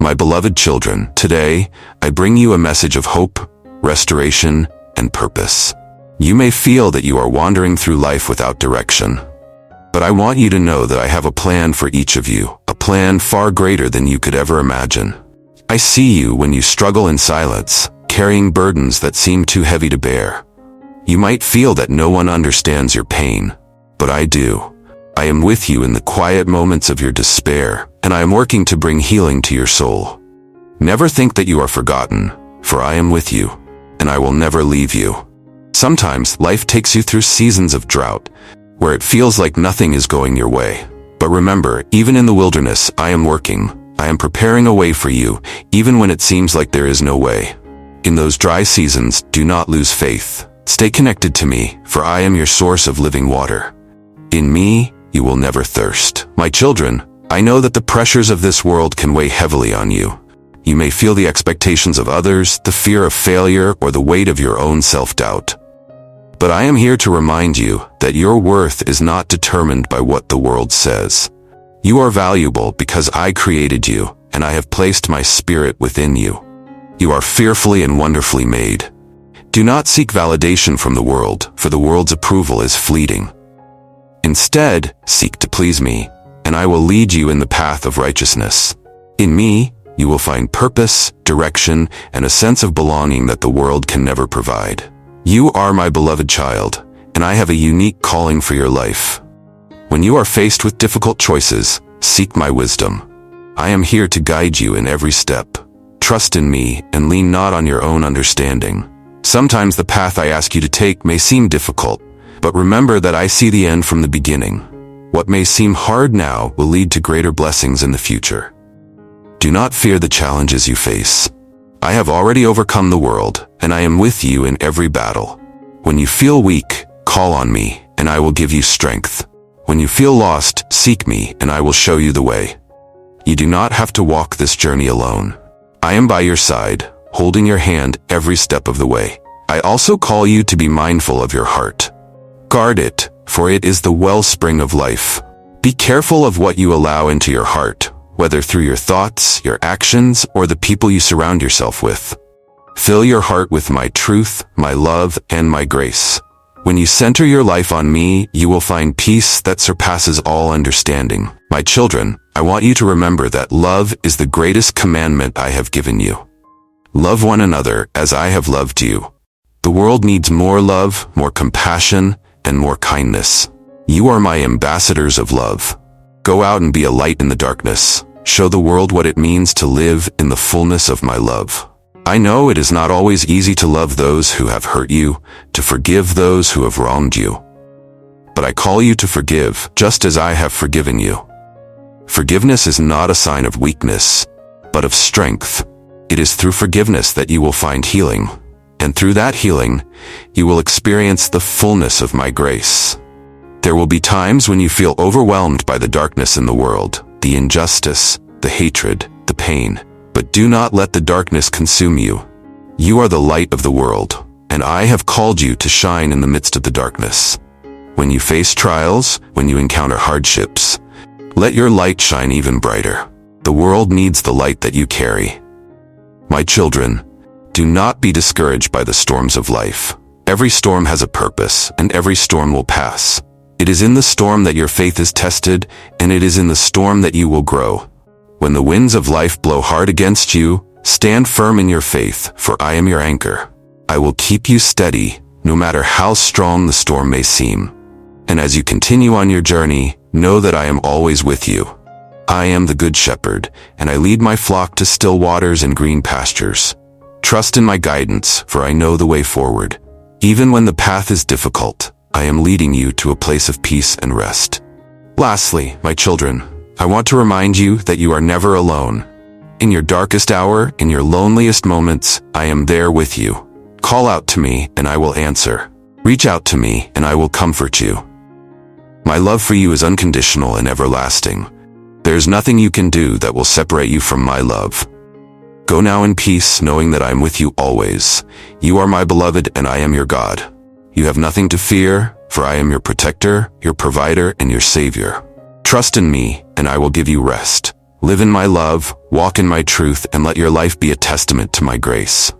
My beloved children, today, I bring you a message of hope, restoration, and purpose. You may feel that you are wandering through life without direction. But I want you to know that I have a plan for each of you, a plan far greater than you could ever imagine. I see you when you struggle in silence, carrying burdens that seem too heavy to bear. You might feel that no one understands your pain, but I do. I am with you in the quiet moments of your despair, and I am working to bring healing to your soul. Never think that you are forgotten, for I am with you, and I will never leave you. Sometimes life takes you through seasons of drought, where it feels like nothing is going your way. But remember, even in the wilderness, I am working. I am preparing a way for you, even when it seems like there is no way. In those dry seasons, do not lose faith. Stay connected to me, for I am your source of living water. In me, you will never thirst. My children, I know that the pressures of this world can weigh heavily on you. You may feel the expectations of others, the fear of failure, or the weight of your own self-doubt. But I am here to remind you that your worth is not determined by what the world says. You are valuable because I created you, and I have placed my spirit within you. You are fearfully and wonderfully made. Do not seek validation from the world, for the world's approval is fleeting. Instead, seek to please me, and I will lead you in the path of righteousness. In me, you will find purpose, direction, and a sense of belonging that the world can never provide. You are my beloved child, and I have a unique calling for your life. When you are faced with difficult choices, seek my wisdom. I am here to guide you in every step. Trust in me and lean not on your own understanding. Sometimes the path I ask you to take may seem difficult, but remember that I see the end from the beginning. What may seem hard now will lead to greater blessings in the future. Do not fear the challenges you face. I have already overcome the world, and I am with you in every battle. When you feel weak, call on me, and I will give you strength. When you feel lost, seek me, and I will show you the way. You do not have to walk this journey alone. I am by your side, holding your hand every step of the way. I also call you to be mindful of your heart. Guard it, for it is the wellspring of life. Be careful of what you allow into your heart, whether through your thoughts, your actions, or the people you surround yourself with. Fill your heart with my truth, my love, and my grace. When you center your life on me, you will find peace that surpasses all understanding. My children, I want you to remember that love is the greatest commandment I have given you. Love one another as I have loved you. The world needs more love, more compassion, and more kindness. You are my ambassadors of love. Go out and be a light in the darkness. Show the world what it means to live in the fullness of my love. I know it is not always easy to love those who have hurt you, to forgive those who have wronged you. But I call you to forgive, just as I have forgiven you. Forgiveness is not a sign of weakness, but of strength. It is through forgiveness that you will find healing, and through that healing, you will experience the fullness of my grace. There will be times when you feel overwhelmed by the darkness in the world, the injustice, the hatred, the pain. But do not let the darkness consume you. You are the light of the world, and I have called you to shine in the midst of the darkness. When you face trials, when you encounter hardships, let your light shine even brighter. The world needs the light that you carry. My children, do not be discouraged by the storms of life. Every storm has a purpose, and every storm will pass. It is in the storm that your faith is tested, and it is in the storm that you will grow. When the winds of life blow hard against you, stand firm in your faith, for I am your anchor. I will keep you steady, no matter how strong the storm may seem. And as you continue on your journey, know that I am always with you. I am the Good Shepherd, and I lead my flock to still waters and green pastures. Trust in my guidance, for I know the way forward. Even when the path is difficult, I am leading you to a place of peace and rest. Lastly, my children, I want to remind you that you are never alone. In your darkest hour, in your loneliest moments, I am there with you. Call out to me, and I will answer. Reach out to me, and I will comfort you. My love for you is unconditional and everlasting. There is nothing you can do that will separate you from my love. Go now in peace, knowing that I am with you always. You are my beloved, and I am your God. You have nothing to fear, for I am your protector, your provider, and your savior. Trust in me, and I will give you rest. Live in my love, walk in my truth, and let your life be a testament to my grace.